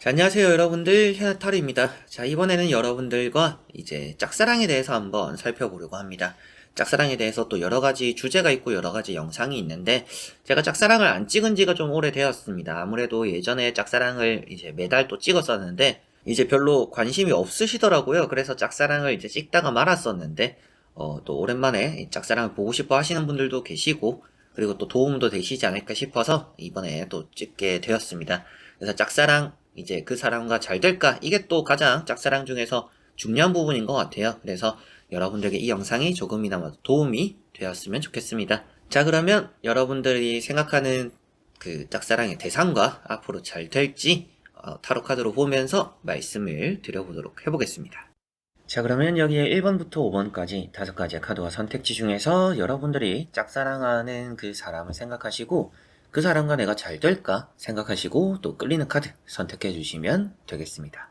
자, 안녕하세요 여러분들, 현아타로입니다. 자, 이번에는 여러분들과 이제 짝사랑에 대해서 한번 살펴보려고 합니다. 짝사랑에 대해서 또 여러가지 주제가 있고 여러가지 영상이 있는데, 제가 짝사랑을 안 찍은 지가 좀 오래되었습니다. 아무래도 예전에 짝사랑을 이제 매달 또 찍었었는데 이제 별로 관심이 없으시더라고요. 그래서 짝사랑을 이제 찍다가 말았었는데, 또 오랜만에 짝사랑을 보고 싶어 하시는 분들도 계시고, 그리고 또 도움도 되시지 않을까 싶어서 이번에 또 찍게 되었습니다. 그래서 짝사랑, 이제 그 사람과 잘 될까? 이게 또 가장 짝사랑 중에서 중요한 부분인 것 같아요. 그래서 여러분들에게 이 영상이 조금이나마 도움이 되었으면 좋겠습니다. 자, 그러면 여러분들이 생각하는 그 짝사랑의 대상과 앞으로 잘 될지 타로 카드로 보면서 말씀을 드려보도록 해보겠습니다. 자, 그러면 여기에 1번부터 5번까지 5가지의 카드와 선택지 중에서 여러분들이 짝사랑하는 그 사람을 생각하시고 그 사람과 내가 잘 될까 생각하시고 또 끌리는 카드 선택해 주시면 되겠습니다.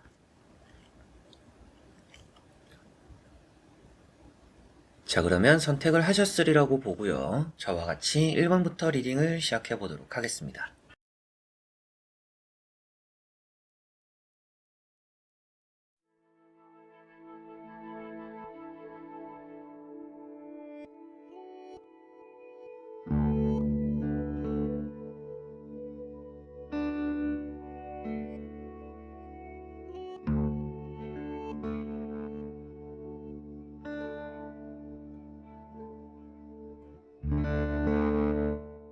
자, 그러면 선택을 하셨으리라고 보고요. 저와 같이 1번부터 리딩을 시작해 보도록 하겠습니다.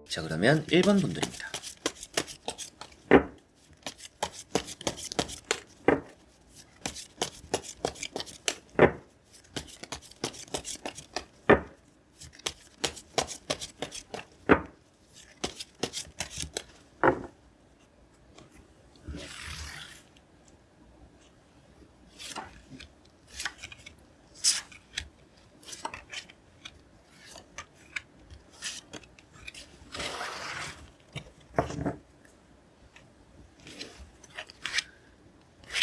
자, 그러면 1번 분들입니다.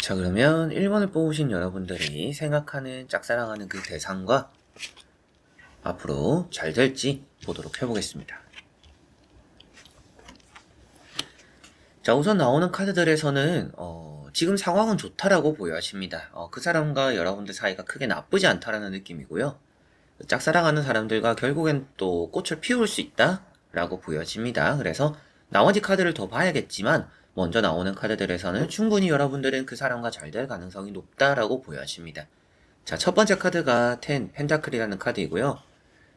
자, 그러면 1번을 뽑으신 여러분들이 생각하는 짝사랑하는 그 대상과 앞으로 잘 될지 보도록 해보겠습니다. 자, 우선 나오는 카드들에서는 지금 상황은 좋다라고 보여집니다. 그 사람과 여러분들 사이가 크게 나쁘지 않다라는 느낌이고요. 짝사랑하는 사람들과 결국엔 또 꽃을 피울 수 있다라고 보여집니다. 그래서 나머지 카드를 더 봐야겠지만 먼저 나오는 카드들에서는 충분히 여러분들은 그 사람과 잘 될 가능성이 높다라고 보여집니다. 자, 첫 번째 카드가 10 펜타클이라는 카드이고요.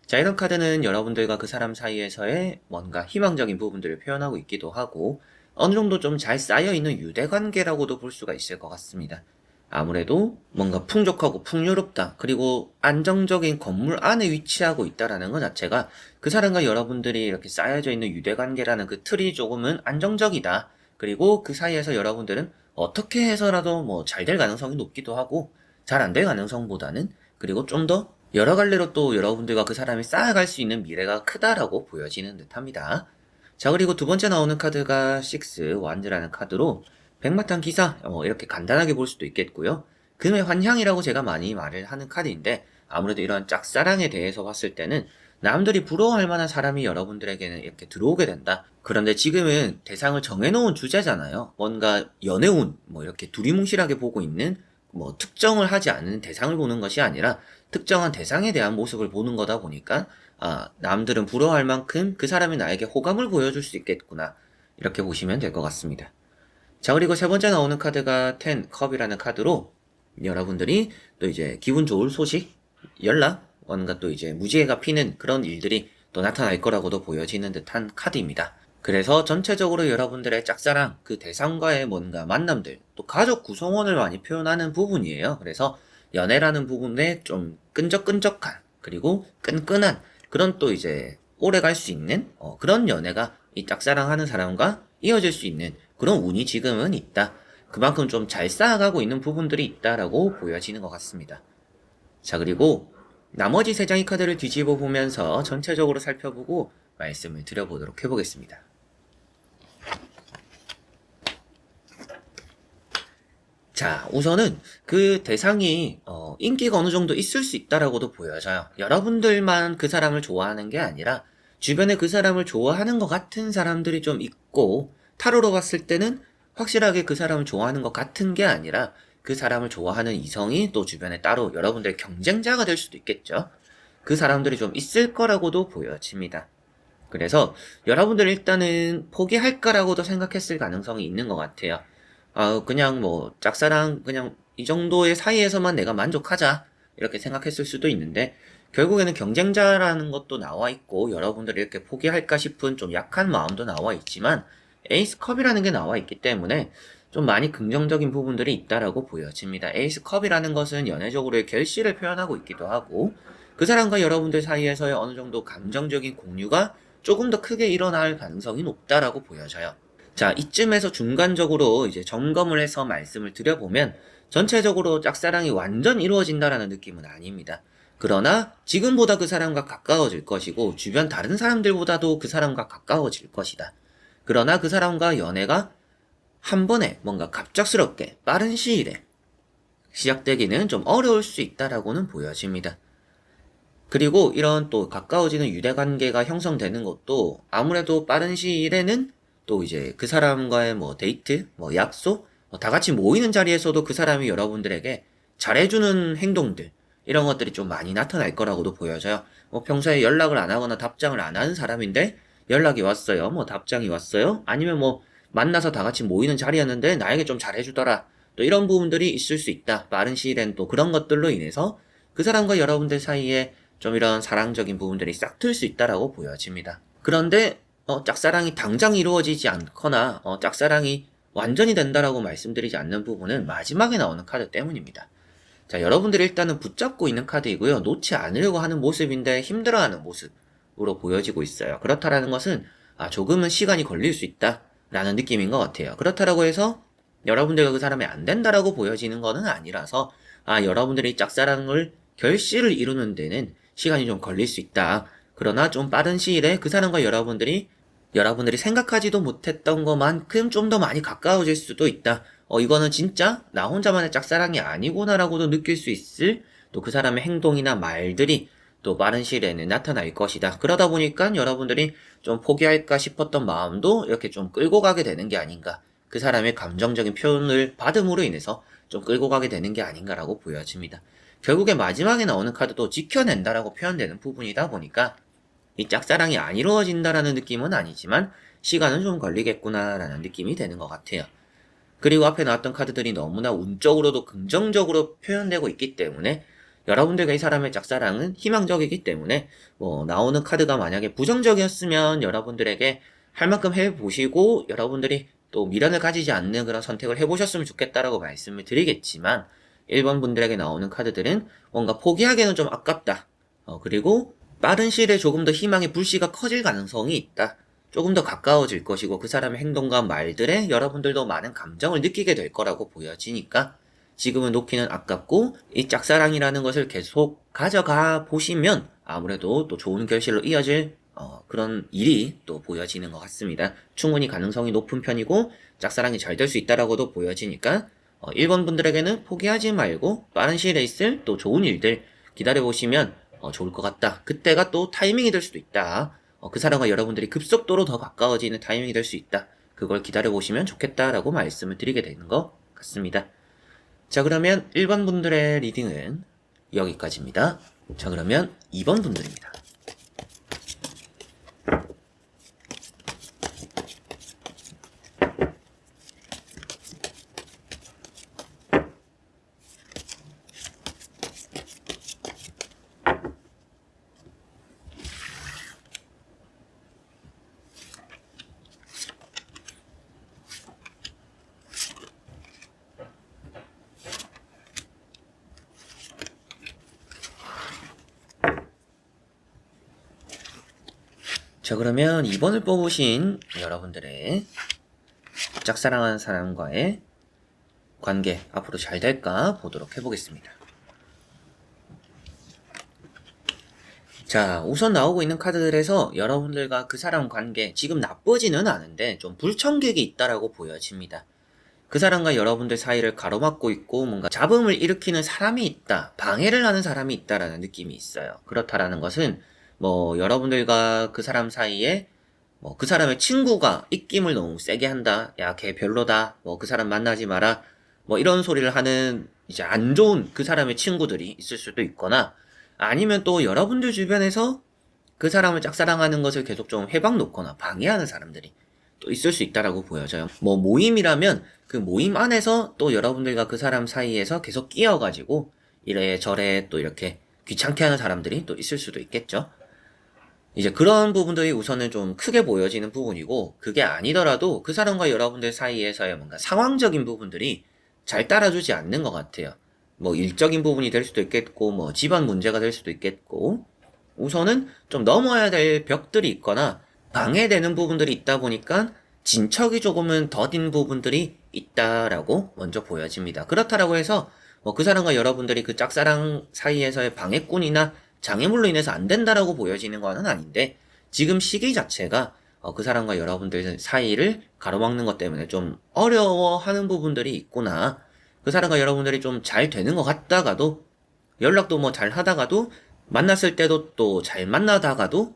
자, 이런 카드는 여러분들과 그 사람 사이에서의 뭔가 희망적인 부분들을 표현하고 있기도 하고 어느 정도 좀 잘 쌓여있는 유대관계라고도 볼 수가 있을 것 같습니다. 아무래도 뭔가 풍족하고 풍요롭다, 그리고 안정적인 건물 안에 위치하고 있다라는 것 자체가 그 사람과 여러분들이 이렇게 쌓여져 있는 유대관계라는 그 틀이 조금은 안정적이다. 그리고 그 사이에서 여러분들은 어떻게 해서라도 뭐 잘 될 가능성이 높기도 하고 잘 안 될 가능성보다는, 그리고 좀 더 여러 갈래로 또 여러분들과 그 사람이 쌓아갈 수 있는 미래가 크다라고 보여지는 듯합니다. 자, 그리고 두 번째 나오는 카드가 6 완즈라는 카드로 백마탄 기사, 이렇게 간단하게 볼 수도 있겠고요. 금의 환향이라고 제가 많이 말을 하는 카드인데, 아무래도 이런 짝사랑에 대해서 봤을 때는 남들이 부러워할 만한 사람이 여러분들에게는 이렇게 들어오게 된다. 그런데 지금은 대상을 정해놓은 주제잖아요. 뭔가 연애운, 뭐 이렇게 두리뭉실하게 보고 있는, 뭐 특정을 하지 않는 대상을 보는 것이 아니라 특정한 대상에 대한 모습을 보는 거다 보니까, 남들은 부러워할 만큼 그 사람이 나에게 호감을 보여줄 수 있겠구나, 이렇게 보시면 될 것 같습니다. 자, 그리고 세 번째 나오는 카드가 10 컵이라는 카드로 여러분들이 또 이제 기분 좋을 소식, 연락, 뭔가 또 이제 무지개가 피는 그런 일들이 또 나타날 거라고도 보여지는 듯한 카드입니다. 그래서 전체적으로 여러분들의 짝사랑, 그 대상과의 뭔가 만남들, 또 가족 구성원을 많이 표현하는 부분이에요. 그래서 연애라는 부분에 좀 끈적끈적한, 그리고 끈끈한 그런 또 이제 오래 갈 수 있는 그런 연애가 이 짝사랑하는 사람과 이어질 수 있는 그런 운이 지금은 있다. 그만큼 좀 잘 쌓아가고 있는 부분들이 있다라고 보여지는 것 같습니다. 자, 그리고 나머지 세 장의 카드를 뒤집어 보면서 전체적으로 살펴보고 말씀을 드려보도록 해보겠습니다. 자, 우선은 그 대상이 인기가 어느 정도 있을 수 있다라고도 보여져요. 여러분들만 그 사람을 좋아하는 게 아니라 주변에 그 사람을 좋아하는 것 같은 사람들이 좀 있고, 타로로 봤을 때는 확실하게 그 사람을 좋아하는 것 같은 게 아니라 그 사람을 좋아하는 이성이 또 주변에 따로 여러분들의 경쟁자가 될 수도 있겠죠. 그 사람들이 좀 있을 거라고도 보여집니다. 그래서 여러분들 일단은 포기할까라고도 생각했을 가능성이 있는 것 같아요. 그냥 뭐 짝사랑 그냥 이 정도의 사이에서만 내가 만족하자 이렇게 생각했을 수도 있는데 결국에는 경쟁자라는 것도 나와 있고 여러분들이 이렇게 포기할까 싶은 좀 약한 마음도 나와 있지만 에이스컵이라는 게 나와 있기 때문에 좀 많이 긍정적인 부분들이 있다라고 보여집니다. 에이스컵이라는 것은 연애적으로의 결실을 표현하고 있기도 하고 그 사람과 여러분들 사이에서의 어느 정도 감정적인 공유가 조금 더 크게 일어날 가능성이 높다라고 보여져요. 자, 이쯤에서 중간적으로 이제 점검을 해서 말씀을 드려보면 전체적으로 짝사랑이 완전 이루어진다라는 느낌은 아닙니다. 그러나 지금보다 그 사람과 가까워질 것이고 주변 다른 사람들보다도 그 사람과 가까워질 것이다. 그러나 그 사람과 연애가 한 번에 뭔가 갑작스럽게 빠른 시일에 시작되기는 좀 어려울 수 있다라고는 보여집니다. 그리고 이런 또 가까워지는 유대관계가 형성되는 것도 아무래도 빠른 시일에는 또 이제 그 사람과의 뭐 데이트, 뭐 약속, 다 같이 모이는 자리에서도 그 사람이 여러분들에게 잘해주는 행동들, 이런 것들이 좀 많이 나타날 거라고도 보여져요. 뭐 평소에 연락을 안 하거나 답장을 안 하는 사람인데 연락이 왔어요. 뭐 답장이 왔어요. 아니면 뭐 만나서 다 같이 모이는 자리였는데 나에게 좀 잘해주더라. 또 이런 부분들이 있을 수 있다. 빠른 시일엔 또 그런 것들로 인해서 그 사람과 여러분들 사이에 좀 이런 사랑적인 부분들이 싹 틀 수 있다라고 보여집니다. 그런데 짝사랑이 당장 이루어지지 않거나 짝사랑이 완전히 된다라고 말씀드리지 않는 부분은 마지막에 나오는 카드 때문입니다. 자, 여러분들이 일단은 붙잡고 있는 카드이고요. 놓지 않으려고 하는 모습인데 힘들어하는 모습으로 보여지고 있어요. 그렇다라는 것은 조금은 시간이 걸릴 수 있다라는 느낌인 것 같아요. 그렇다라고 해서 여러분들과 그 사람이 안 된다라고 보여지는 것은 아니라서 여러분들이 짝사랑을 결실을 이루는 데는 시간이 좀 걸릴 수 있다. 그러나 좀 빠른 시일에 그 사람과 여러분들이 생각하지도 못했던 것만큼 좀 더 많이 가까워질 수도 있다. 이거는 진짜 나 혼자만의 짝사랑이 아니구나라고도 느낄 수 있을 또 그 사람의 행동이나 말들이 또 빠른 시일에는 나타날 것이다. 그러다 보니까 여러분들이 좀 포기할까 싶었던 마음도 이렇게 좀 끌고 가게 되는 게 아닌가. 그 사람의 감정적인 표현을 받음으로 인해서 좀 끌고 가게 되는 게 아닌가라고 보여집니다. 결국에 마지막에 나오는 카드도 지켜낸다라고 표현되는 부분이다 보니까 이 짝사랑이 안 이루어진다라는 느낌은 아니지만 시간은 좀 걸리겠구나라는 느낌이 되는 것 같아요. 그리고 앞에 나왔던 카드들이 너무나 운적으로도 긍정적으로 표현되고 있기 때문에 여러분들과 이 사람의 짝사랑은 희망적이기 때문에 뭐 나오는 카드가 만약에 부정적이었으면 여러분들에게 할 만큼 해보시고 여러분들이 또 미련을 가지지 않는 그런 선택을 해보셨으면 좋겠다라고 말씀을 드리겠지만 1번 분들에게 나오는 카드들은 뭔가 포기하기에는 좀 아깝다. 그리고 빠른 시일에 조금 더 희망의 불씨가 커질 가능성이 있다. 조금 더 가까워질 것이고 그 사람의 행동과 말들에 여러분들도 많은 감정을 느끼게 될 거라고 보여지니까 지금은 놓기는 아깝고 이 짝사랑이라는 것을 계속 가져가 보시면 아무래도 또 좋은 결실로 이어질 그런 일이 또 보여지는 것 같습니다. 충분히 가능성이 높은 편이고 짝사랑이 잘 될 수 있다라고도 보여지니까 1번 분들에게는 포기하지 말고 빠른 시일에 있을 또 좋은 일들 기다려보시면 좋을 것 같다. 그때가 또 타이밍이 될 수도 있다. 그 사람과 여러분들이 급속도로 더 가까워지는 타이밍이 될 수 있다. 그걸 기다려보시면 좋겠다라고 말씀을 드리게 되는 것 같습니다. 자, 그러면 1번 분들의 리딩은 여기까지입니다. 자, 그러면 2번 분들입니다. 자, 그러면 2번을 뽑으신 여러분들의 짝사랑하는 사람과의 관계 앞으로 잘 될까 보도록 해보겠습니다. 자, 우선 나오고 있는 카드들에서 여러분들과 그 사람 관계 지금 나쁘지는 않은데 좀 불청객이 있다라고 보여집니다. 그 사람과 여러분들 사이를 가로막고 있고 뭔가 잡음을 일으키는 사람이 있다, 방해를 하는 사람이 있다라는 느낌이 있어요. 그렇다라는 것은 뭐 여러분들과 그 사람 사이에 뭐 그 사람의 친구가 입김을 너무 세게 한다. 야, 걔 별로다. 뭐 그 사람 만나지 마라. 뭐 이런 소리를 하는 이제 안 좋은 그 사람의 친구들이 있을 수도 있거나 아니면 또 여러분들 주변에서 그 사람을 짝사랑하는 것을 계속 좀 회방 놓거나 방해하는 사람들이 또 있을 수 있다라고 보여져요. 뭐 모임이라면 그 모임 안에서 또 여러분들과 그 사람 사이에서 계속 끼어가지고 이래저래 또 이렇게 귀찮게 하는 사람들이 또 있을 수도 있겠죠. 이제 그런 부분들이 우선은 좀 크게 보여지는 부분이고 그게 아니더라도 그 사람과 여러분들 사이에서의 뭔가 상황적인 부분들이 잘 따라주지 않는 것 같아요. 뭐 일적인 부분이 될 수도 있겠고 뭐 집안 문제가 될 수도 있겠고 우선은 좀 넘어야 될 벽들이 있거나 방해되는 부분들이 있다 보니까 진척이 조금은 더딘 부분들이 있다라고 먼저 보여집니다. 그렇다라고 해서 뭐 그 사람과 여러분들이 그 짝사랑 사이에서의 방해꾼이나 장애물로 인해서 안 된다라고 보여지는 거는 아닌데 지금 시기 자체가 그 사람과 여러분들 사이를 가로막는 것 때문에 좀 어려워하는 부분들이 있구나. 그 사람과 여러분들이 좀 잘 되는 것 같다가도 연락도 뭐 잘 하다가도 만났을 때도 또 잘 만나다가도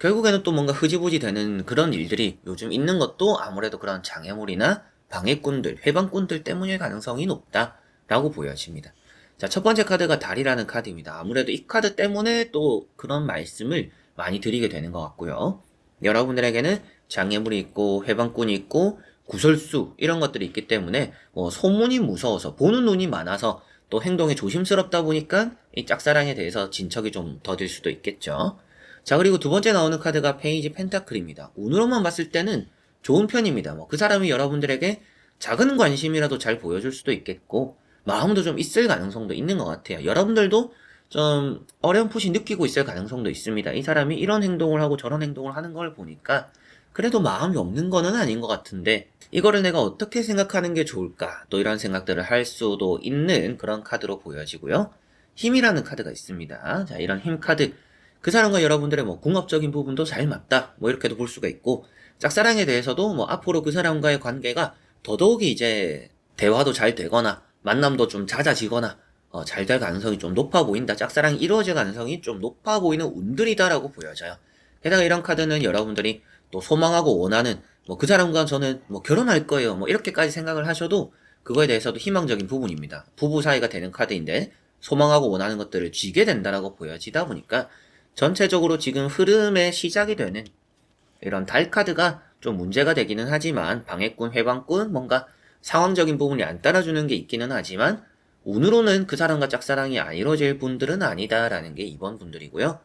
결국에는 또 뭔가 흐지부지 되는 그런 일들이 요즘 있는 것도 아무래도 그런 장애물이나 방해꾼들, 회방꾼들 때문일 가능성이 높다라고 보여집니다. 자, 첫 번째 카드가 달이라는 카드입니다. 아무래도 이 카드 때문에 또 그런 말씀을 많이 드리게 되는 것 같고요. 여러분들에게는 장애물이 있고 회방꾼이 있고 구설수 이런 것들이 있기 때문에 뭐 소문이 무서워서 보는 눈이 많아서 또 행동이 조심스럽다 보니까 이 짝사랑에 대해서 진척이 좀 더딜 수도 있겠죠. 자, 그리고 두 번째 나오는 카드가 페이지 펜타클입니다. 운으로만 봤을 때는 좋은 편입니다. 뭐 그 사람이 여러분들에게 작은 관심이라도 잘 보여줄 수도 있겠고 마음도 좀 있을 가능성도 있는 것 같아요. 여러분들도 좀 어렴풋이 느끼고 있을 가능성도 있습니다. 이 사람이 이런 행동을 하고 저런 행동을 하는 걸 보니까 그래도 마음이 없는 거는 아닌 것 같은데 이거를 내가 어떻게 생각하는 게 좋을까? 또 이런 생각들을 할 수도 있는 그런 카드로 보여지고요. 힘이라는 카드가 있습니다. 자, 이런 힘 카드. 그 사람과 여러분들의 뭐 궁합적인 부분도 잘 맞다. 뭐 이렇게도 볼 수가 있고 짝사랑에 대해서도 뭐 앞으로 그 사람과의 관계가 더더욱이 이제 대화도 잘 되거나 만남도 좀 잦아지거나 잘 될 가능성이 좀 높아 보인다. 짝사랑이 이루어질 가능성이 좀 높아 보이는 운들이다라고 보여져요. 게다가 이런 카드는 여러분들이 또 소망하고 원하는 뭐 그 사람과 저는 뭐 결혼할 거예요. 뭐 이렇게까지 생각을 하셔도 그거에 대해서도 희망적인 부분입니다. 부부 사이가 되는 카드인데 소망하고 원하는 것들을 쥐게 된다라고 보여지다 보니까 전체적으로 지금 흐름의 시작이 되는 이런 달 카드가 좀 문제가 되기는 하지만 방해꾼, 회방꾼 뭔가 상황적인 부분이 안 따라주는 게 있기는 하지만 운으로는 그 사람과 짝사랑이 안 이루어질 분들은 아니다라는 게 이번 분들이고요.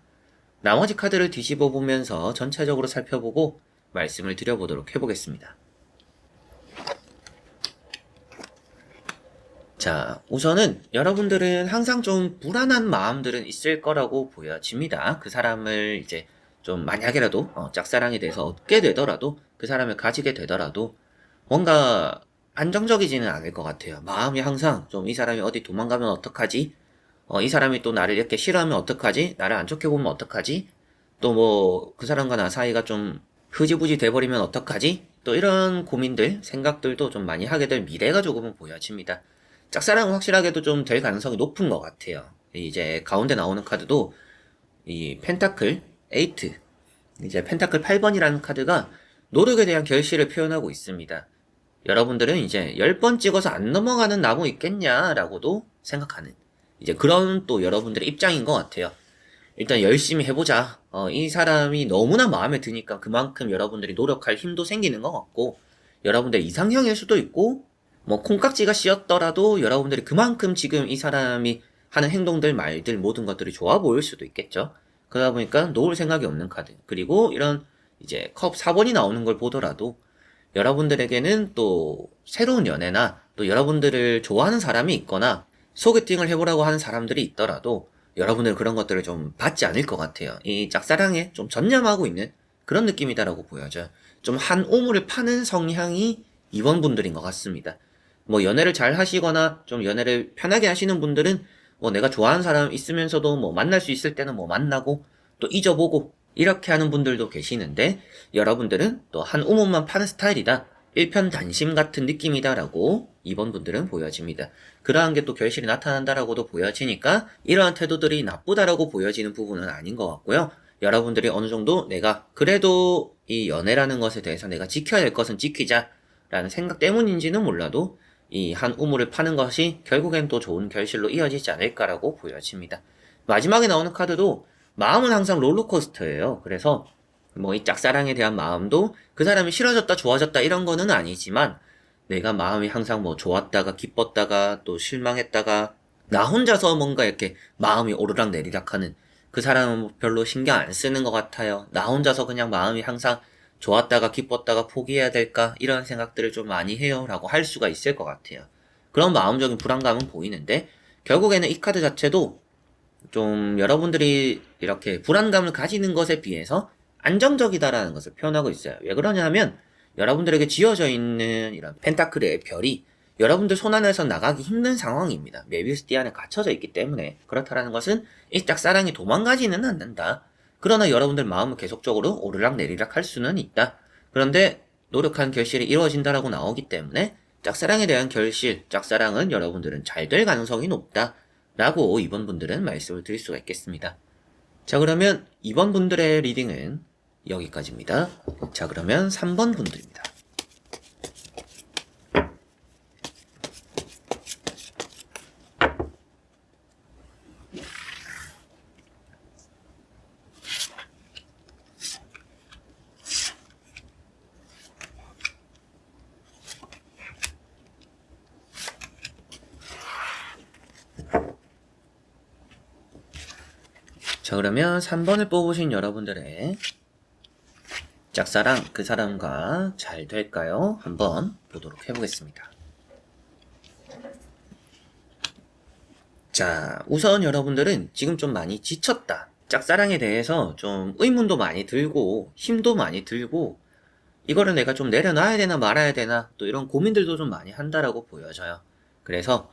나머지 카드를 뒤집어 보면서 전체적으로 살펴보고 말씀을 드려보도록 해보겠습니다. 자, 우선은 여러분들은 항상 좀 불안한 마음들은 있을 거라고 보여집니다. 그 사람을 이제 좀 만약에라도 짝사랑에 대해서 얻게 되더라도 그 사람을 가지게 되더라도 뭔가 안정적이지는 않을 것 같아요. 마음이 항상 좀 이 사람이 어디 도망가면 어떡하지? 이 사람이 또 나를 이렇게 싫어하면 어떡하지? 나를 안 좋게 보면 어떡하지? 또 뭐 그 사람과 나 사이가 좀 흐지부지 돼버리면 어떡하지? 또 이런 고민들, 생각들도 좀 많이 하게 될 미래가 조금은 보여집니다. 짝사랑은 확실하게도 좀 될 가능성이 높은 것 같아요. 이제 가운데 나오는 카드도 이 펜타클 8, 이제 펜타클 8번이라는 카드가 노력에 대한 결실을 표현하고 있습니다. 여러분들은 이제 10번 찍어서 안 넘어가는 나무 있겠냐라고도 생각하는 이제 그런 또 여러분들의 입장인 것 같아요. 일단 열심히 해보자. 이 사람이 너무나 마음에 드니까 그만큼 여러분들이 노력할 힘도 생기는 것 같고 여러분들 이상형일 수도 있고 뭐 콩깍지가 씌었더라도 여러분들이 그만큼 지금 이 사람이 하는 행동들, 말들 모든 것들이 좋아 보일 수도 있겠죠. 그러다 보니까 놓을 생각이 없는 카드. 그리고 이런 이제 컵 4번이 나오는 걸 보더라도 여러분들에게는 또 새로운 연애나 또 여러분들을 좋아하는 사람이 있거나 소개팅을 해보라고 하는 사람들이 있더라도 여러분들 그런 것들을 좀 받지 않을 것 같아요. 이 짝사랑에 좀 전념하고 있는 그런 느낌이다라고 보여져요. 좀 한 우물을 파는 성향이 이번 분들인 것 같습니다. 뭐 연애를 잘 하시거나 좀 연애를 편하게 하시는 분들은 뭐 내가 좋아하는 사람 있으면서도 뭐 만날 수 있을 때는 뭐 만나고 또 잊어보고 이렇게 하는 분들도 계시는데 여러분들은 또 한 우물만 파는 스타일이다. 일편단심 같은 느낌이다라고 이번 분들은 보여집니다. 그러한 게 또 결실이 나타난다라고도 보여지니까 이러한 태도들이 나쁘다라고 보여지는 부분은 아닌 것 같고요. 여러분들이 어느 정도 내가 그래도 이 연애라는 것에 대해서 내가 지켜야 될 것은 지키자라는 생각 때문인지는 몰라도 이 한 우물을 파는 것이 결국엔 또 좋은 결실로 이어지지 않을까라고 보여집니다. 마지막에 나오는 카드도 마음은 항상 롤러코스터예요. 그래서 뭐 이 짝사랑에 대한 마음도 그 사람이 싫어졌다 좋아졌다 이런 거는 아니지만 내가 마음이 항상 뭐 좋았다가 기뻤다가 또 실망했다가 나 혼자서 뭔가 이렇게 마음이 오르락 내리락 하는 그 사람은 별로 신경 안 쓰는 것 같아요. 나 혼자서 그냥 마음이 항상 좋았다가 기뻤다가 포기해야 될까 이런 생각들을 좀 많이 해요 라고 할 수가 있을 것 같아요. 그런 마음적인 불안감은 보이는데 결국에는 이 카드 자체도 좀 여러분들이 이렇게 불안감을 가지는 것에 비해서 안정적이다라는 것을 표현하고 있어요. 왜 그러냐면 여러분들에게 지어져 있는 이런 펜타클의 별이 여러분들 손 안에서 나가기 힘든 상황입니다. 메비우스 띠 안에 갇혀져 있기 때문에 그렇다라는 것은 이 짝사랑이 도망가지는 않는다. 그러나 여러분들 마음은 계속적으로 오르락 내리락 할 수는 있다. 그런데 노력한 결실이 이루어진다라고 나오기 때문에 짝사랑에 대한 결실, 짝사랑은 여러분들은 잘 될 가능성이 높다. 라고 2번 분들은 말씀을 드릴 수가 있겠습니다. 자, 그러면 2번 분들의 리딩은 여기까지입니다. 자, 그러면 3번 분들입니다. 자, 그러면 3번을 뽑으신 여러분들의 짝사랑 그 사람과 잘 될까요? 한번 보도록 해보겠습니다. 자, 우선 여러분들은 지금 좀 많이 지쳤다. 짝사랑에 대해서 좀 의문도 많이 들고 힘도 많이 들고 이거를 내가 좀 내려놔야 되나 말아야 되나 또 이런 고민들도 좀 많이 한다라고 보여져요. 그래서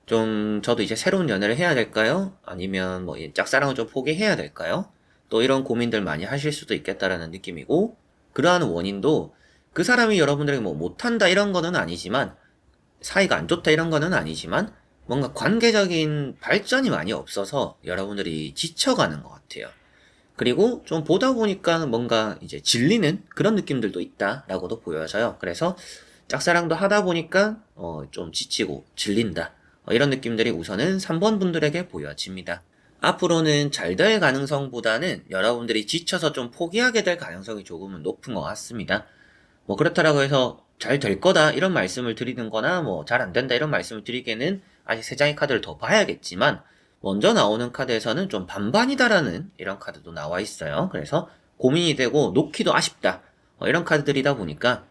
좀 저도 이제 새로운 연애를 해야 될까요? 아니면 뭐 짝사랑을 좀 포기해야 될까요? 또 이런 고민들 많이 하실 수도 있겠다라는 느낌이고 그러한 원인도 그 사람이 여러분들에게 뭐 못한다 이런 거는 아니지만 사이가 안 좋다 이런 거는 아니지만 뭔가 관계적인 발전이 많이 없어서 여러분들이 지쳐가는 것 같아요. 그리고 좀 보다 보니까 뭔가 이제 질리는 그런 느낌들도 있다라고도 보여져요. 그래서 짝사랑도 하다 보니까 좀 지치고 질린다. 이런 느낌들이 우선은 3번 분들에게 보여집니다. 앞으로는 잘 될 가능성보다는 여러분들이 지쳐서 좀 포기하게 될 가능성이 조금은 높은 것 같습니다. 뭐 그렇다라고 해서 잘 될 거다 이런 말씀을 드리는 거나 뭐 잘 안 된다 이런 말씀을 드리기에는 아직 3장의 카드를 더 봐야겠지만 먼저 나오는 카드에서는 좀 반반이다라는 이런 카드도 나와 있어요. 그래서 고민이 되고 놓기도 아쉽다. 이런 카드들이다 보니까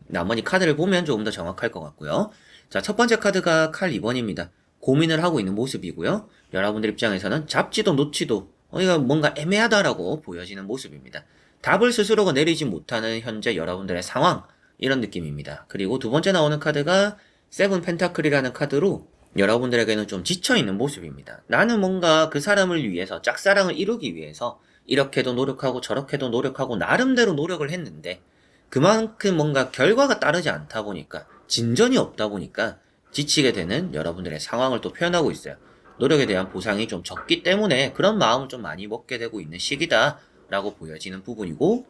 나머지 카드를 보면 조금 더 정확할 것 같고요. 자, 첫 번째 카드가 칼 2번입니다. 고민을 하고 있는 모습이고요. 여러분들 입장에서는 잡지도 놓지도 이거 뭔가 애매하다라고 보여지는 모습입니다. 답을 스스로가 내리지 못하는 현재 여러분들의 상황 이런 느낌입니다. 그리고 두 번째 나오는 카드가 세븐 펜타클이라는 카드로 여러분들에게는 좀 지쳐있는 모습입니다. 나는 뭔가 그 사람을 위해서 짝사랑을 이루기 위해서 이렇게도 노력하고 저렇게도 노력하고 나름대로 노력을 했는데 그만큼 뭔가 결과가 따르지 않다 보니까 진전이 없다 보니까 지치게 되는 여러분들의 상황을 또 표현하고 있어요. 노력에 대한 보상이 좀 적기 때문에 그런 마음을 좀 많이 먹게 되고 있는 시기다 라고 보여지는 부분이고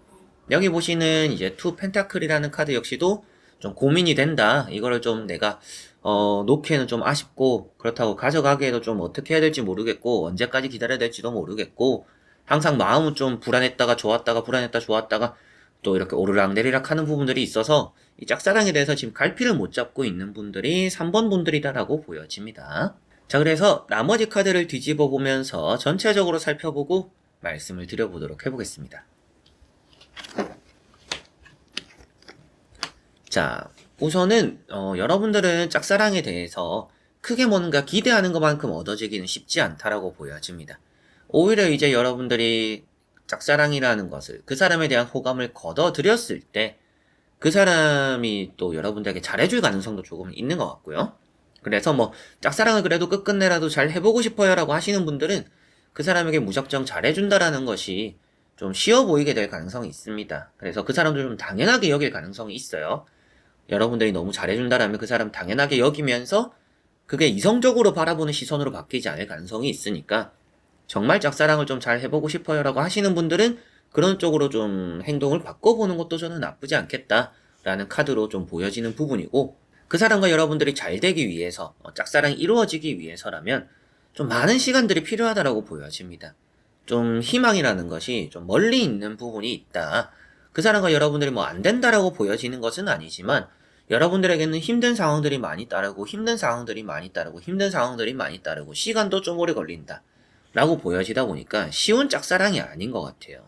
여기 보시는 이제 투 펜타클이라는 카드 역시도 좀 고민이 된다. 이거를 좀 내가 놓기에는 좀 아쉽고 그렇다고 가져가기에도 좀 어떻게 해야 될지 모르겠고 언제까지 기다려야 될지도 모르겠고 항상 마음은 좀 불안했다가 좋았다가 불안했다 좋았다가 또 이렇게 오르락 내리락 하는 부분들이 있어서 이 짝사랑에 대해서 지금 갈피를 못 잡고 있는 분들이 3번 분들이다라고 보여집니다. 자, 그래서 나머지 카드를 뒤집어 보면서 전체적으로 살펴보고 말씀을 드려보도록 해보겠습니다. 자, 우선은 여러분들은 짝사랑에 대해서 크게 뭔가 기대하는 것만큼 얻어지기는 쉽지 않다라고 보여집니다. 오히려 이제 여러분들이 짝사랑이라는 것을 그 사람에 대한 호감을 거둬들였을 때 그 사람이 또 여러분들에게 잘해줄 가능성도 조금 있는 것 같고요. 그래서 뭐 짝사랑을 그래도 끝끝내라도 잘 해보고 싶어요 라고 하시는 분들은 그 사람에게 무작정 잘해준다라는 것이 좀 쉬워 보이게 될 가능성이 있습니다. 그래서 그 사람도 좀 당연하게 여길 가능성이 있어요. 여러분들이 너무 잘해준다라면 그 사람 당연하게 여기면서 그게 이성적으로 바라보는 시선으로 바뀌지 않을 가능성이 있으니까 정말 짝사랑을 좀 잘 해보고 싶어요 라고 하시는 분들은 그런 쪽으로 좀 행동을 바꿔보는 것도 저는 나쁘지 않겠다라는 카드로 좀 보여지는 부분이고, 그 사람과 여러분들이 잘 되기 위해서, 짝사랑이 이루어지기 위해서라면 좀 많은 시간들이 필요하다라고 보여집니다. 좀 희망이라는 것이 좀 멀리 있는 부분이 있다. 그 사람과 여러분들이 뭐 안 된다라고 보여지는 것은 아니지만, 여러분들에게는 힘든 상황들이 많이 따르고 힘든 상황들이 많이 따르고 힘든 상황들이 많이 따르고 시간도 좀 오래 걸린다 라고 보여지다 보니까 쉬운 짝사랑이 아닌 것 같아요.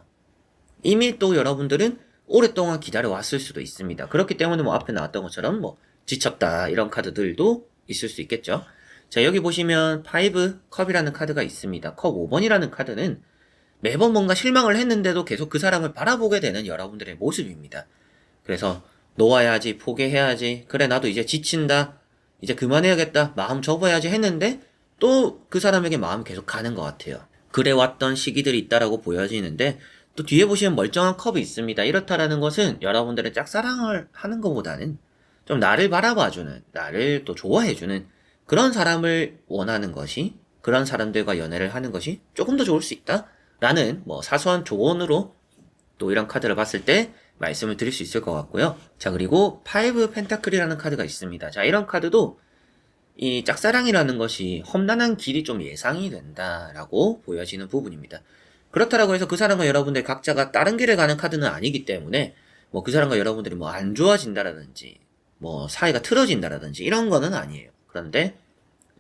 이미 또 여러분들은 오랫동안 기다려왔을 수도 있습니다. 그렇기 때문에 뭐 앞에 나왔던 것처럼 뭐 지쳤다 이런 카드들도 있을 수 있겠죠. 자, 여기 보시면 5 컵이라는 카드가 있습니다. 컵 5번이라는 카드는 매번 뭔가 실망을 했는데도 계속 그 사람을 바라보게 되는 여러분들의 모습입니다. 그래서 놓아야지, 포기해야지, 그래 나도 이제 지친다, 이제 그만해야겠다, 마음 접어야지 했는데 또 그 사람에게 마음 계속 가는 것 같아요. 그래왔던 시기들이 있다라고 보여지는데, 또 뒤에 보시면 멀쩡한 컵이 있습니다. 이렇다라는 것은 여러분들의 짝사랑을 하는 것보다는 좀 나를 바라봐주는, 나를 또 좋아해주는 그런 사람을 원하는 것이, 그런 사람들과 연애를 하는 것이 조금 더 좋을 수 있다 라는 뭐 사소한 조언으로 또 이런 카드를 봤을 때 말씀을 드릴 수 있을 것 같고요. 자, 그리고 5 펜타클이라는 카드가 있습니다. 자, 이런 카드도 이 짝사랑이라는 것이 험난한 길이 좀 예상이 된다라고 보여지는 부분입니다. 그렇다라고 해서 그 사람과 여러분들 각자가 다른 길을 가는 카드는 아니기 때문에 뭐 그 사람과 여러분들이 뭐 안 좋아진다라든지 뭐 사이가 틀어진다라든지 이런 거는 아니에요. 그런데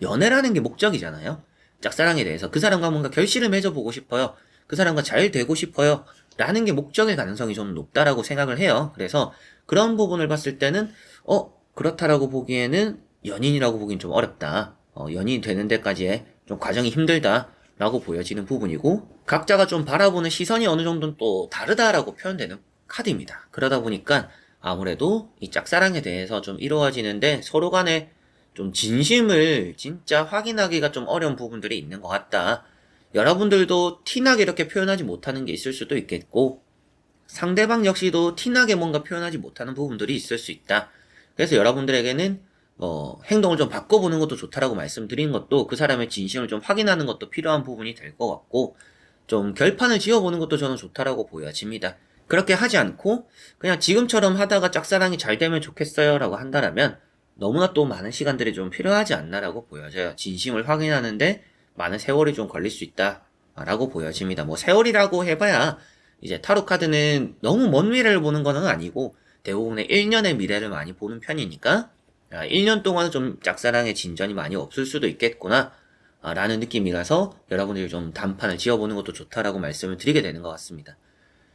연애라는 게 목적이잖아요. 짝사랑에 대해서 그 사람과 뭔가 결실을 맺어보고 싶어요. 그 사람과 잘 되고 싶어요. 라는 게 목적일 가능성이 좀 높다라고 생각을 해요. 그래서 그런 부분을 봤을 때는 그렇다라고 보기에는 연인이라고 보기엔 좀 어렵다. 연인이 되는 데까지의 좀 과정이 힘들다. 라고 보여지는 부분이고, 각자가 좀 바라보는 시선이 어느 정도는 또 다르다라고 표현되는 카드입니다. 그러다 보니까 아무래도 이 짝사랑에 대해서 좀 이루어지는데 서로 간에 좀 진심을 진짜 확인하기가 좀 어려운 부분들이 있는 것 같다. 여러분들도 티나게 이렇게 표현하지 못하는 게 있을 수도 있겠고, 상대방 역시도 티나게 뭔가 표현하지 못하는 부분들이 있을 수 있다. 그래서 여러분들에게는 행동을 좀 바꿔보는 것도 좋다라고 말씀드린 것도 그 사람의 진심을 좀 확인하는 것도 필요한 부분이 될 것 같고, 좀 결판을 지어보는 것도 저는 좋다라고 보여집니다. 그렇게 하지 않고 그냥 지금처럼 하다가 짝사랑이 잘 되면 좋겠어요 라고 한다라면 너무나 또 많은 시간들이 좀 필요하지 않나라고 보여져요. 진심을 확인하는데 많은 세월이 좀 걸릴 수 있다 라고 보여집니다. 뭐 세월이라고 해봐야 이제 타로 카드는 너무 먼 미래를 보는 거는 아니고 대부분의 1년의 미래를 많이 보는 편이니까 1년 동안은 좀 짝사랑의 진전이 많이 없을 수도 있겠구나 라는 느낌이라서 여러분들이 좀 단판을 지어보는 것도 좋다라고 말씀을 드리게 되는 것 같습니다.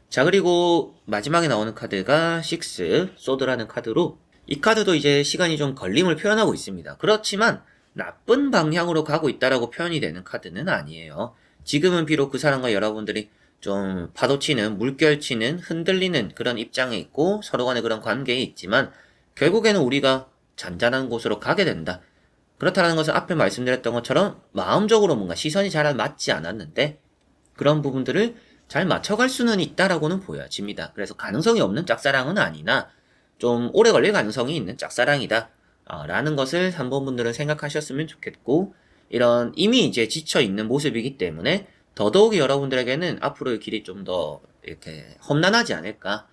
자, 그리고 마지막에 나오는 카드가 6 소드라는 카드로, 이 카드도 이제 시간이 좀 걸림을 표현하고 있습니다. 그렇지만 나쁜 방향으로 가고 있다라고 표현이 되는 카드는 아니에요. 지금은 비록 그 사람과 여러분들이 좀 파도치는, 물결치는, 흔들리는 그런 입장에 있고 서로 간의 그런 관계에 있지만 결국에는 우리가 잔잔한 곳으로 가게 된다. 그렇다는 것은 앞에 말씀드렸던 것처럼 마음적으로 뭔가 시선이 잘 맞지 않았는데 그런 부분들을 잘 맞춰갈 수는 있다라고는 보여집니다. 그래서 가능성이 없는 짝사랑은 아니나 좀 오래 걸릴 가능성이 있는 짝사랑이다 라는 것을 3번 분들은 생각하셨으면 좋겠고, 이런 이미 이제 지쳐있는 모습이기 때문에 더더욱이 여러분들에게는 앞으로의 길이 좀 더 이렇게 험난하지 않을까,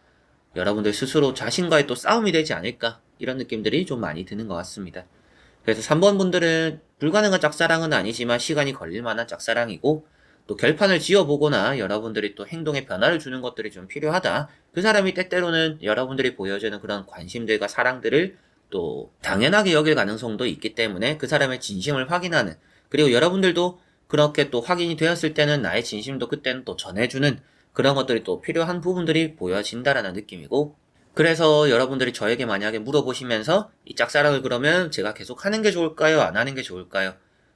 여러분들 스스로 자신과의 또 싸움이 되지 않을까, 이런 느낌들이 좀 많이 드는 것 같습니다. 그래서 3번 분들은 불가능한 짝사랑은 아니지만 시간이 걸릴 만한 짝사랑이고, 또 결판을 지어보거나 여러분들이 또 행동에 변화를 주는 것들이 좀 필요하다. 그 사람이 때때로는 여러분들이 보여주는 그런 관심들과 사랑들을 또 당연하게 여길 가능성도 있기 때문에 그 사람의 진심을 확인하는, 그리고 여러분들도 그렇게 또 확인이 되었을 때는 나의 진심도 그때는 또 전해주는 그런 것들이 또 필요한 부분들이 보여진다라는 느낌이고, 그래서 여러분들이 저에게 만약에 물어보시면서 이 짝사랑을 그러면 제가 계속 하는 게 좋을까요? 안 하는 게 좋을까요?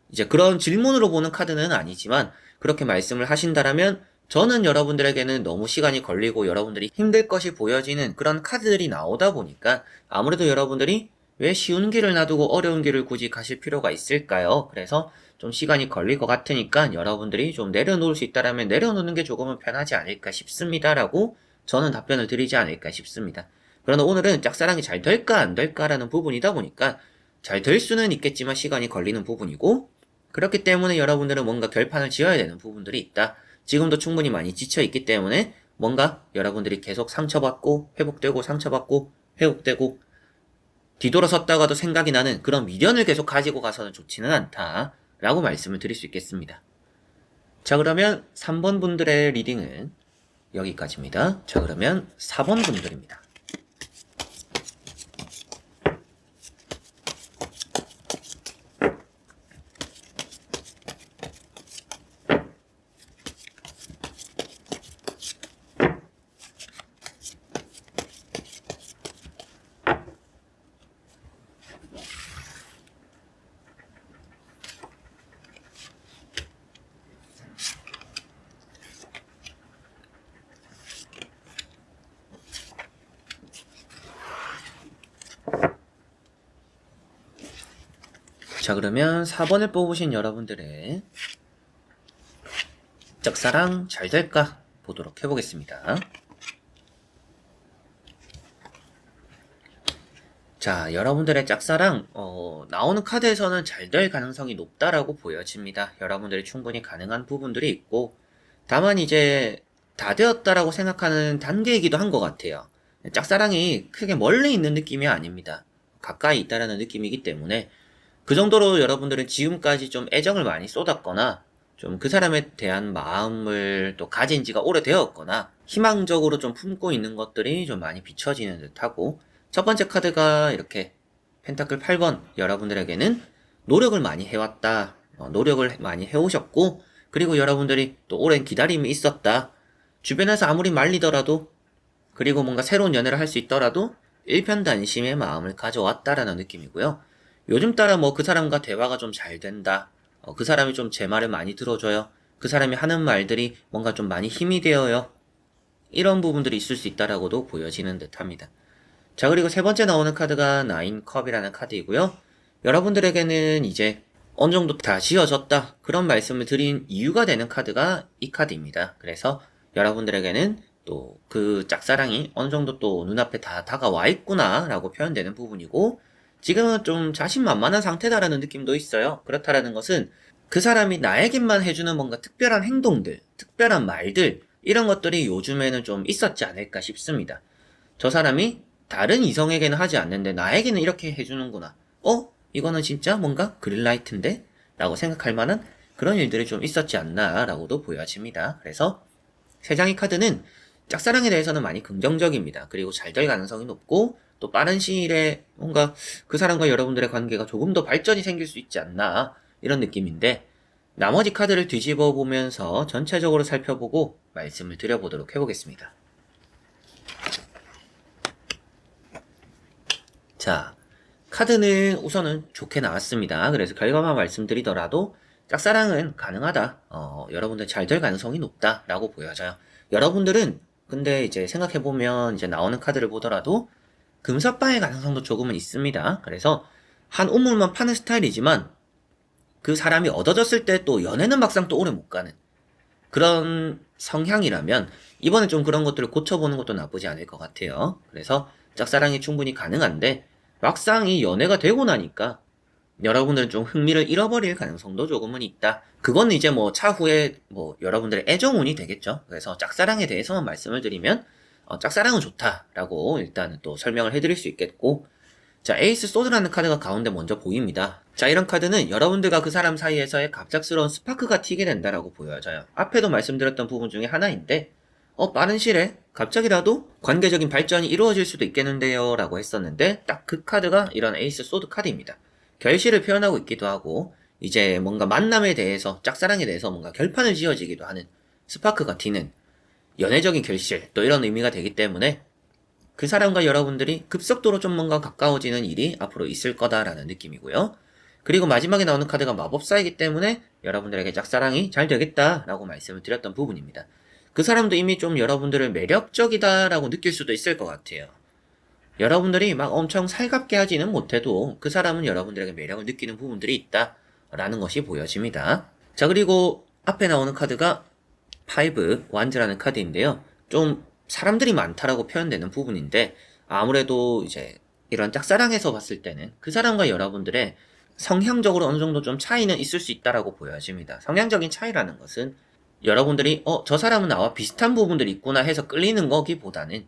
이제 그런 질문으로 보는 카드는 아니지만 그렇게 말씀을 하신다라면 저는 여러분들에게는 너무 시간이 걸리고 여러분들이 힘들 것이 보여지는 그런 카드들이 나오다 보니까 아무래도 여러분들이 왜 쉬운 길을 놔두고 어려운 길을 굳이 가실 필요가 있을까요? 그래서 좀 시간이 걸릴 것 같으니까 여러분들이 좀 내려놓을 수 있다라면 내려놓는 게 조금은 편하지 않을까 싶습니다라고 저는 답변을 드리지 않을까 싶습니다. 그러나 오늘은 짝사랑이 잘 될까 안 될까라는 부분이다 보니까 잘 될 수는 있겠지만 시간이 걸리는 부분이고, 그렇기 때문에 여러분들은 뭔가 결판을 지어야 되는 부분들이 있다. 지금도 충분히 많이 지쳐있기 때문에 뭔가 여러분들이 계속 상처받고 회복되고 상처받고 회복되고 뒤돌아섰다가도 생각이 나는 그런 미련을 계속 가지고 가서는 좋지는 않다 라고 말씀을 드릴 수 있겠습니다. 자, 그러면 3번 분들의 리딩은 여기까지입니다. 자, 그러면 4번 분들입니다. 자, 그러면 4번을 뽑으신 여러분들의 짝사랑 잘 될까 보도록 해보겠습니다. 자, 여러분들의 짝사랑 나오는 카드에서는 잘 될 가능성이 높다라고 보여집니다. 여러분들이 충분히 가능한 부분들이 있고, 다만 이제 다 되었다라고 생각하는 단계이기도 한 것 같아요. 짝사랑이 크게 멀리 있는 느낌이 아닙니다. 가까이 있다라는 느낌이기 때문에 그 정도로 여러분들은 지금까지 좀 애정을 많이 쏟았거나 좀 그 사람에 대한 마음을 또 가진 지가 오래되었거나 희망적으로 좀 품고 있는 것들이 좀 많이 비춰지는 듯하고, 첫 번째 카드가 이렇게 펜타클 8번, 여러분들에게는 노력을 많이 해왔다, 노력을 많이 해오셨고, 그리고 여러분들이 또 오랜 기다림이 있었다, 주변에서 아무리 말리더라도, 그리고 뭔가 새로운 연애를 할 수 있더라도 일편단심의 마음을 가져왔다라는 느낌이고요. 요즘 따라 뭐 그 사람과 대화가 좀 잘 된다, 그 사람이 좀 제 말을 많이 들어줘요, 그 사람이 하는 말들이 뭔가 좀 많이 힘이 되어요, 이런 부분들이 있을 수 있다라고도 보여지는 듯합니다. 자, 그리고 세 번째 나오는 카드가 9컵이라는 카드이고요. 여러분들에게는 이제 어느 정도 다 지어졌다, 그런 말씀을 드린 이유가 되는 카드가 이 카드입니다. 그래서 여러분들에게는 또 그 짝사랑이 어느 정도 또 눈앞에 다 다가와 있구나 라고 표현되는 부분이고, 지금은 좀 자신만만한 상태다라는 느낌도 있어요. 그렇다라는 것은 그 사람이 나에게만 해주는 뭔가 특별한 행동들, 특별한 말들, 이런 것들이 요즘에는 좀 있었지 않을까 싶습니다. 저 사람이 다른 이성에게는 하지 않는데 나에게는 이렇게 해주는구나, 이거는 진짜 뭔가 그린라이트인데? 라고 생각할 만한 그런 일들이 좀 있었지 않나 라고도 보여집니다. 그래서 세 장의 카드는 짝사랑에 대해서는 많이 긍정적입니다. 그리고 잘 될 가능성이 높고, 또 빠른 시일에 뭔가 그 사람과 여러분들의 관계가 조금 더 발전이 생길 수 있지 않나, 이런 느낌인데, 나머지 카드를 뒤집어 보면서 전체적으로 살펴보고 말씀을 드려보도록 해보겠습니다. 자, 카드는 우선은 좋게 나왔습니다. 그래서 결과만 말씀드리더라도 짝사랑은 가능하다, 여러분들 잘 될 가능성이 높다 라고 보여져요. 여러분들은 근데 이제 생각해보면 이제 나오는 카드를 보더라도 금사빠의 가능성도 조금은 있습니다. 그래서 한 우물만 파는 스타일이지만 그 사람이 얻어졌을 때 또 연애는 막상 또 오래 못 가는 그런 성향이라면 이번에 좀 그런 것들을 고쳐보는 것도 나쁘지 않을 것 같아요. 그래서 짝사랑이 충분히 가능한데 막상 이 연애가 되고 나니까 여러분들은 좀 흥미를 잃어버릴 가능성도 조금은 있다. 그건 이제 뭐 차후에 뭐 여러분들의 애정운이 되겠죠. 그래서 짝사랑에 대해서만 말씀을 드리면 짝사랑은 좋다라고 일단 또 설명을 해드릴 수 있겠고, 자, 에이스 소드라는 카드가 가운데 먼저 보입니다. 자, 이런 카드는 여러분들과 그 사람 사이에서의 갑작스러운 스파크가 튀게 된다라고 보여져요. 앞에도 말씀드렸던 부분 중에 하나인데, 빠른 시일에 갑자기라도 관계적인 발전이 이루어질 수도 있겠는데요 라고 했었는데, 딱 그 카드가 이런 에이스 소드 카드입니다. 결실을 표현하고 있기도 하고, 이제 뭔가 만남에 대해서, 짝사랑에 대해서 뭔가 결판을 지어지기도 하는 스파크가 튀는 연애적인 결실, 또 이런 의미가 되기 때문에 그 사람과 여러분들이 급속도로 좀 뭔가 가까워지는 일이 앞으로 있을 거다라는 느낌이고요. 그리고 마지막에 나오는 카드가 마법사이기 때문에 여러분들에게 짝사랑이 잘 되겠다라고 말씀을 드렸던 부분입니다. 그 사람도 이미 좀 여러분들을 매력적이다라고 느낄 수도 있을 것 같아요. 여러분들이 막 엄청 살갑게 하지는 못해도 그 사람은 여러분들에게 매력을 느끼는 부분들이 있다라는 것이 보여집니다. 자, 그리고 앞에 나오는 카드가 5 완즈라는 카드인데요. 좀 사람들이 많다라고 표현되는 부분인데, 아무래도 이제 이런 짝사랑에서 봤을 때는 그 사람과 여러분들의 성향적으로 어느 정도 좀 차이는 있을 수 있다라고 보여집니다. 성향적인 차이라는 것은 여러분들이 저 사람은 나와 비슷한 부분들이 있구나 해서 끌리는 거기보다는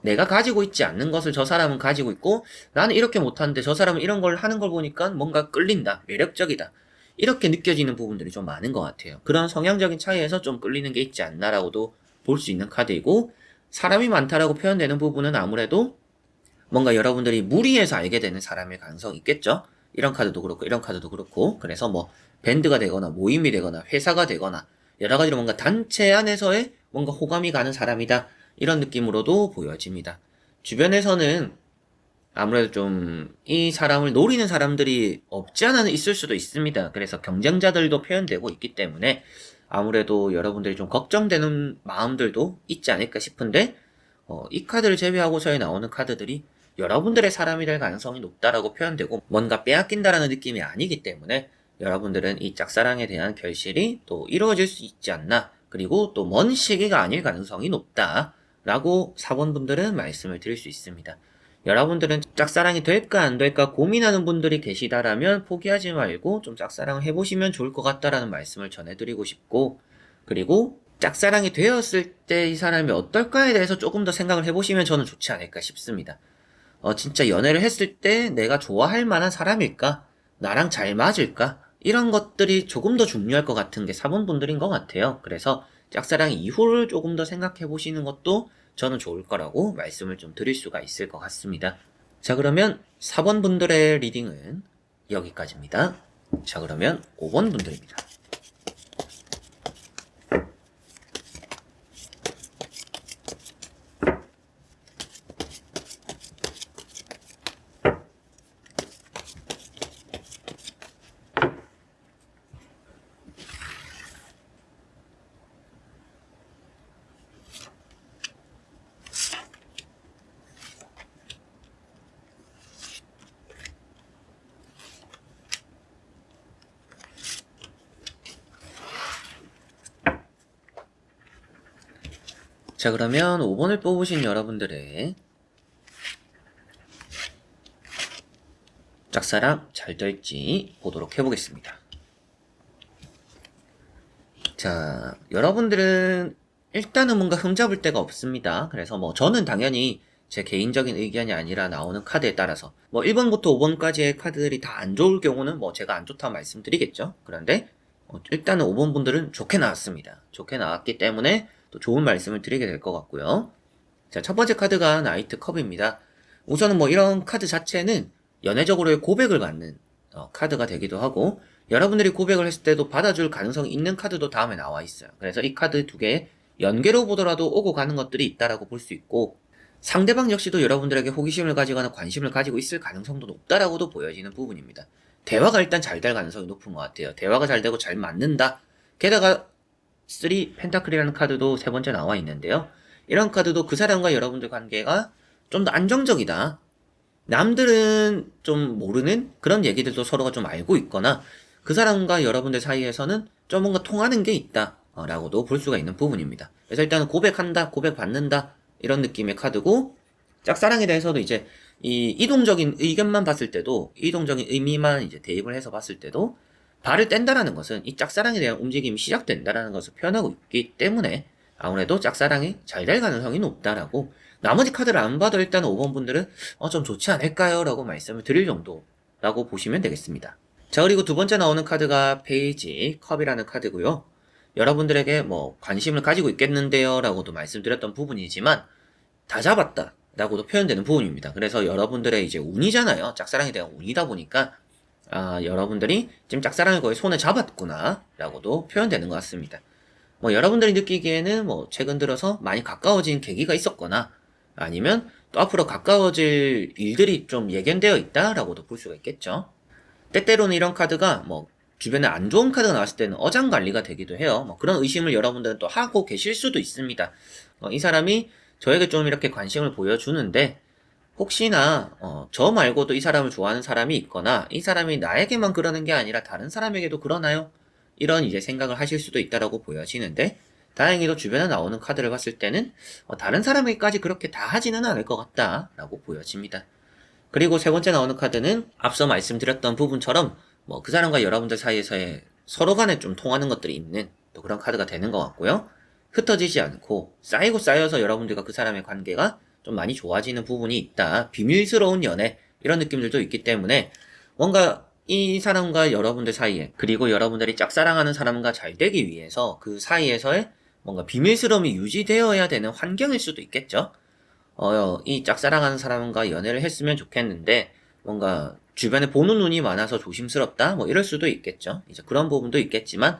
내가 가지고 있지 않는 것을 저 사람은 가지고 있고 나는 이렇게 못하는데 저 사람은 이런 걸 하는 걸 보니까 뭔가 끌린다, 매력적이다. 이렇게 느껴지는 부분들이 좀 많은 것 같아요. 그런 성향적인 차이에서 좀 끌리는 게 있지 않나라고도 볼 수 있는 카드이고, 사람이 많다라고 표현되는 부분은 아무래도 뭔가 여러분들이 무리해서 알게 되는 사람일 가능성이 있겠죠? 이런 카드도 그렇고 이런 카드도 그렇고, 그래서 뭐 밴드가 되거나 모임이 되거나 회사가 되거나 여러 가지로 뭔가 단체 안에서의 뭔가 호감이 가는 사람이다, 이런 느낌으로도 보여집니다. 주변에서는 아무래도 좀 이 사람을 노리는 사람들이 없지 않아는 있을 수도 있습니다. 그래서 경쟁자들도 표현되고 있기 때문에 아무래도 여러분들이 좀 걱정되는 마음들도 있지 않을까 싶은데, 이 카드를 제외하고서의 나오는 카드들이 여러분들의 사람이 될 가능성이 높다라고 표현되고 뭔가 빼앗긴다라는 느낌이 아니기 때문에 여러분들은 이 짝사랑에 대한 결실이 또 이루어질 수 있지 않나, 그리고 또 먼 시기가 아닐 가능성이 높다라고 사본분들은 말씀을 드릴 수 있습니다. 여러분들은 짝사랑이 될까 안 될까 고민하는 분들이 계시다라면 포기하지 말고 좀 짝사랑을 해보시면 좋을 것 같다라는 말씀을 전해드리고 싶고, 그리고 짝사랑이 되었을 때 이 사람이 어떨까에 대해서 조금 더 생각을 해보시면 저는 좋지 않을까 싶습니다. 진짜 연애를 했을 때 내가 좋아할 만한 사람일까? 나랑 잘 맞을까? 이런 것들이 조금 더 중요할 것 같은 게 4번 분들인 것 같아요. 그래서 짝사랑 이후를 조금 더 생각해 보시는 것도 저는 좋을 거라고 말씀을 좀 드릴 수가 있을 것 같습니다. 자, 그러면 4번 분들의 리딩은 여기까지입니다. 자, 그러면 5번 분들입니다. 자, 그러면 5번을 뽑으신 여러분들의 짝사랑 잘 될지 보도록 해보겠습니다. 자, 여러분들은 일단은 뭔가 흠잡을 데가 없습니다. 그래서 뭐 저는 당연히 제 개인적인 의견이 아니라 나오는 카드에 따라서 뭐 1번부터 5번까지의 카드들이 다 안 좋을 경우는 뭐 제가 안 좋다고 말씀드리겠죠. 그런데 일단은 5번 분들은 좋게 나왔습니다. 좋게 나왔기 때문에 또 좋은 말씀을 드리게 될 것 같고요. 자, 첫 번째 카드가 나이트 컵입니다. 우선은 뭐 이런 카드 자체는 연애적으로의 고백을 받는 카드가 되기도 하고, 여러분들이 고백을 했을 때도 받아줄 가능성이 있는 카드도 다음에 나와 있어요. 그래서 이 카드 두 개 연계로 보더라도 오고 가는 것들이 있다라고 볼 수 있고, 상대방 역시도 여러분들에게 호기심을 가지거나 관심을 가지고 있을 가능성도 높다라고도 보여지는 부분입니다. 대화가 일단 잘 될 가능성이 높은 것 같아요. 대화가 잘 되고 잘 맞는다. 게다가 3 펜타클이라는 카드도 세 번째 나와 있는데요. 이런 카드도 그 사람과 여러분들 관계가 좀 더 안정적이다. 남들은 좀 모르는 그런 얘기들도 서로가 좀 알고 있거나 그 사람과 여러분들 사이에서는 좀 뭔가 통하는 게 있다 라고도 볼 수가 있는 부분입니다. 그래서 일단은 고백한다, 고백받는다, 이런 느낌의 카드고, 짝사랑에 대해서도 이제 이 이동적인 의견만 봤을 때도, 이동적인 의미만 이제 대입을 해서 봤을 때도 발을 뗀다라는 것은 이 짝사랑에 대한 움직임이 시작된다라는 것을 표현하고 있기 때문에 아무래도 짝사랑이 잘 될 가능성이 높다라고, 나머지 카드를 안 봐도 일단 5번 분들은 좀 좋지 않을까요? 라고 말씀을 드릴 정도라고 보시면 되겠습니다. 자, 그리고 두 번째 나오는 카드가 페이지 컵이라는 카드고요. 여러분들에게 뭐 관심을 가지고 있겠는데요 라고도 말씀드렸던 부분이지만 다 잡았다 라고도 표현되는 부분입니다. 그래서 여러분들의 이제 운이잖아요. 짝사랑에 대한 운이다 보니까 여러분들이 지금 짝사랑을 거의 손에 잡았구나 라고도 표현되는 것 같습니다. 뭐 여러분들이 느끼기에는 뭐 최근 들어서 많이 가까워진 계기가 있었거나 아니면 또 앞으로 가까워질 일들이 좀 예견되어 있다라고도 볼 수가 있겠죠. 때때로는 이런 카드가 뭐 주변에 안 좋은 카드가 나왔을 때는 어장관리가 되기도 해요. 뭐 그런 의심을 여러분들은 또 하고 계실 수도 있습니다. 이 사람이 저에게 좀 이렇게 관심을 보여주는데 혹시나 저 말고도 이 사람을 좋아하는 사람이 있거나 이 사람이 나에게만 그러는 게 아니라 다른 사람에게도 그러나요? 이런 이제 생각을 하실 수도 있다라고 보여지는데, 다행히도 주변에 나오는 카드를 봤을 때는 다른 사람에게까지 그렇게 다 하지는 않을 것 같다라고 보여집니다. 그리고 세 번째 나오는 카드는 앞서 말씀드렸던 부분처럼 뭐 그 사람과 여러분들 사이에서의 서로 간에 좀 통하는 것들이 있는 또 그런 카드가 되는 것 같고요. 흩어지지 않고 쌓이고 쌓여서 여러분들과 그 사람의 관계가 좀 많이 좋아지는 부분이 있다. 비밀스러운 연애 이런 느낌들도 있기 때문에 뭔가 이 사람과 여러분들 사이에 그리고 여러분들이 짝사랑하는 사람과 잘 되기 위해서 그 사이에서의 뭔가 비밀스러움이 유지되어야 되는 환경일 수도 있겠죠. 이 짝사랑하는 사람과 연애를 했으면 좋겠는데 뭔가 주변에 보는 눈이 많아서 조심스럽다 뭐 이럴 수도 있겠죠. 이제 그런 부분도 있겠지만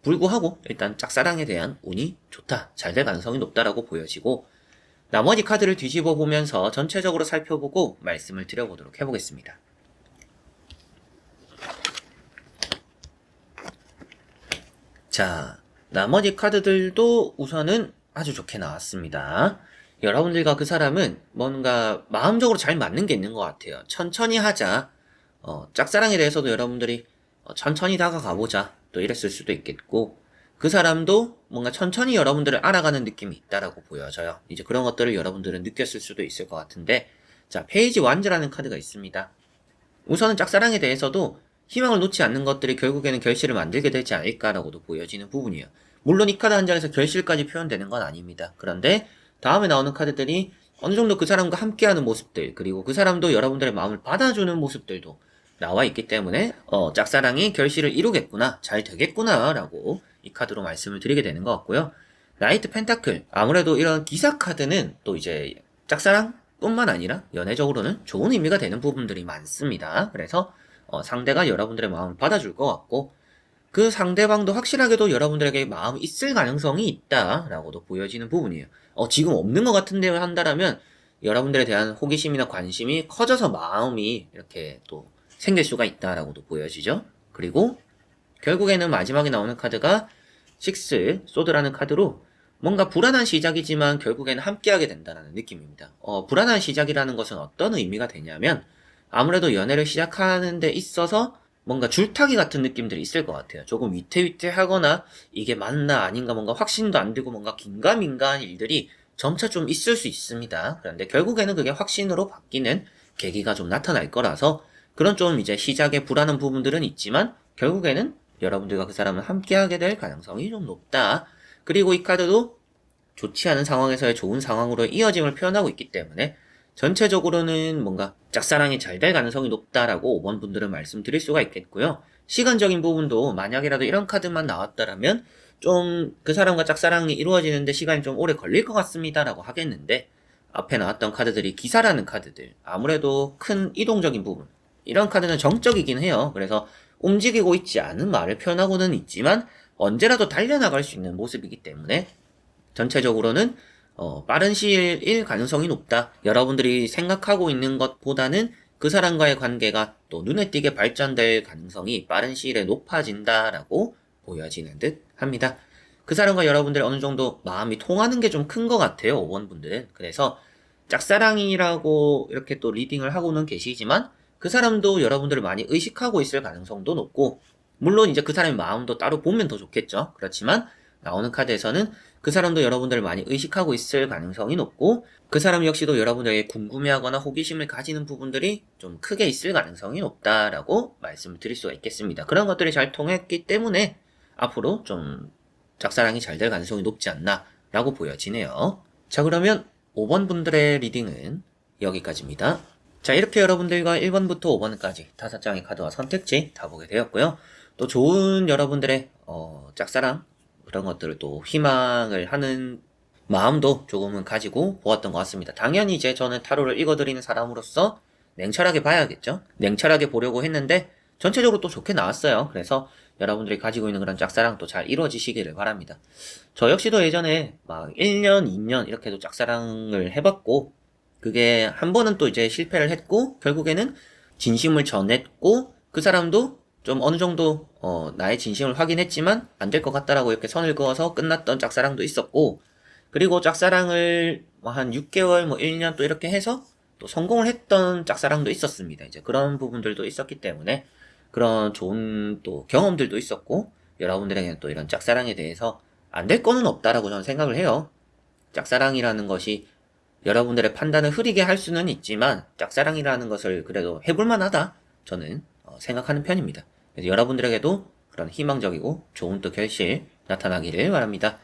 불구하고 일단 짝사랑에 대한 운이 좋다, 잘 될 가능성이 높다라고 보여지고 나머지 카드를 뒤집어 보면서 전체적으로 살펴보고 말씀을 드려보도록 해보겠습니다. 자, 나머지 카드들도 우선은 아주 좋게 나왔습니다. 여러분들과 그 사람은 뭔가 마음적으로 잘 맞는 게 있는 것 같아요. 천천히 하자. 짝사랑에 대해서도 여러분들이 천천히 다가가보자. 또 이랬을 수도 있겠고, 그 사람도 뭔가 천천히 여러분들을 알아가는 느낌이 있다라고 보여져요. 이제 그런 것들을 여러분들은 느꼈을 수도 있을 것 같은데, 자, 페이지 완즈라는 카드가 있습니다. 우선은 짝사랑에 대해서도 희망을 놓지 않는 것들이 결국에는 결실을 만들게 되지 않을까라고도 보여지는 부분이에요. 물론 이 카드 한 장에서 결실까지 표현되는 건 아닙니다. 그런데 다음에 나오는 카드들이 어느 정도 그 사람과 함께하는 모습들, 그리고 그 사람도 여러분들의 마음을 받아주는 모습들도 나와 있기 때문에 짝사랑이 결실을 이루겠구나, 잘 되겠구나 라고 이 카드로 말씀을 드리게 되는 것 같고요. 나이트 펜타클, 아무래도 이런 기사 카드는 또 이제 짝사랑 뿐만 아니라 연애적으로는 좋은 의미가 되는 부분들이 많습니다. 그래서 상대가 여러분들의 마음을 받아줄 것 같고 그 상대방도 확실하게도 여러분들에게 마음이 있을 가능성이 있다라고도 보여지는 부분이에요. 지금 없는 것 같은데 한다라면 여러분들에 대한 호기심이나 관심이 커져서 마음이 이렇게 또 생길 수가 있다라고도 보여지죠. 그리고 결국에는 마지막에 나오는 카드가 6 소드라는 카드로 뭔가 불안한 시작이지만 결국에는 함께하게 된다는 느낌입니다. 불안한 시작이라는 것은 어떤 의미가 되냐면 아무래도 연애를 시작하는 데 있어서 뭔가 줄타기 같은 느낌들이 있을 것 같아요. 조금 위태위태하거나 이게 맞나 아닌가 뭔가 확신도 안 들고 뭔가 긴가민가한 일들이 점차 좀 있을 수 있습니다. 그런데 결국에는 그게 확신으로 바뀌는 계기가 좀 나타날 거라서 그런 좀 이제 시작에 불안한 부분들은 있지만 결국에는 여러분들과 그 사람은 함께하게 될 가능성이 좀 높다. 그리고 이 카드도 좋지 않은 상황에서의 좋은 상황으로 이어짐을 표현하고 있기 때문에 전체적으로는 뭔가 짝사랑이 잘 될 가능성이 높다라고 5번 분들은 말씀드릴 수가 있겠고요. 시간적인 부분도 만약이라도 이런 카드만 나왔다라면 좀 그 사람과 짝사랑이 이루어지는데 시간이 좀 오래 걸릴 것 같습니다라고 하겠는데 앞에 나왔던 카드들이 기사라는 카드들 아무래도 큰 이동적인 부분 이런 카드는 정적이긴 해요. 그래서 움직이고 있지 않은 말을 표현하고는 있지만 언제라도 달려나갈 수 있는 모습이기 때문에 전체적으로는 빠른 시일일 가능성이 높다. 여러분들이 생각하고 있는 것보다는 그 사람과의 관계가 또 눈에 띄게 발전될 가능성이 빠른 시일에 높아진다라고 보여지는 듯 합니다. 그 사람과 여러분들 어느 정도 마음이 통하는 게 좀 큰 것 같아요. 5번 분들은. 그래서 짝사랑이라고 이렇게 또 리딩을 하고는 계시지만 그 사람도 여러분들을 많이 의식하고 있을 가능성도 높고 물론 이제 그 사람의 마음도 따로 보면 더 좋겠죠. 그렇지만 나오는 카드에서는 그 사람도 여러분들을 많이 의식하고 있을 가능성이 높고 그 사람 역시도 여러분들에게 궁금해하거나 호기심을 가지는 부분들이 좀 크게 있을 가능성이 높다라고 말씀을 드릴 수가 있겠습니다. 그런 것들이 잘 통했기 때문에 앞으로 좀 짝사랑이 잘 될 가능성이 높지 않나 라고 보여지네요. 자, 그러면 5번 분들의 리딩은 여기까지입니다. 자, 이렇게 여러분들과 1번부터 5번까지 5장의 카드와 선택지 다 보게 되었고요. 또 좋은 여러분들의 짝사랑 그런 것들을 또 희망을 하는 마음도 조금은 가지고 보았던 것 같습니다. 당연히 이제 저는 타로를 읽어드리는 사람으로서 냉철하게 봐야겠죠. 냉철하게 보려고 했는데 전체적으로 또 좋게 나왔어요. 그래서 여러분들이 가지고 있는 그런 짝사랑도 잘 이루어지시기를 바랍니다. 저 역시도 예전에 막 1년, 2년 이렇게도 짝사랑을 해봤고 그게 한 번은 또 이제 실패를 했고 결국에는 진심을 전했고 그 사람도 좀 어느 정도 나의 진심을 확인했지만 안 될 것 같다라고 이렇게 선을 그어서 끝났던 짝사랑도 있었고 그리고 짝사랑을 한 6개월 뭐 1년 또 이렇게 해서 또 성공을 했던 짝사랑도 있었습니다. 이제 그런 부분들도 있었기 때문에 그런 좋은 또 경험들도 있었고 여러분들에게는 또 이런 짝사랑에 대해서 안 될 거는 없다라고 저는 생각을 해요. 짝사랑이라는 것이 여러분들의 판단을 흐리게 할 수는 있지만 짝사랑이라는 것을 그래도 해볼만 하다 저는 생각하는 편입니다. 그래서 여러분들에게도 그런 희망적이고 좋은 또 결실 나타나기를 바랍니다.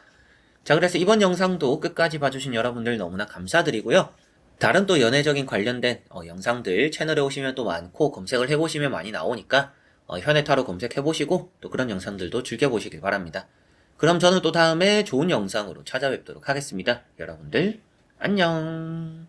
자, 그래서 이번 영상도 끝까지 봐주신 여러분들 너무나 감사드리고요. 다른 또 연애적인 관련된 영상들 채널에 오시면 또 많고 검색을 해보시면 많이 나오니까 현해타로 검색해보시고 또 그런 영상들도 즐겨보시길 바랍니다. 그럼 저는 또 다음에 좋은 영상으로 찾아뵙도록 하겠습니다. 여러분들 안녕.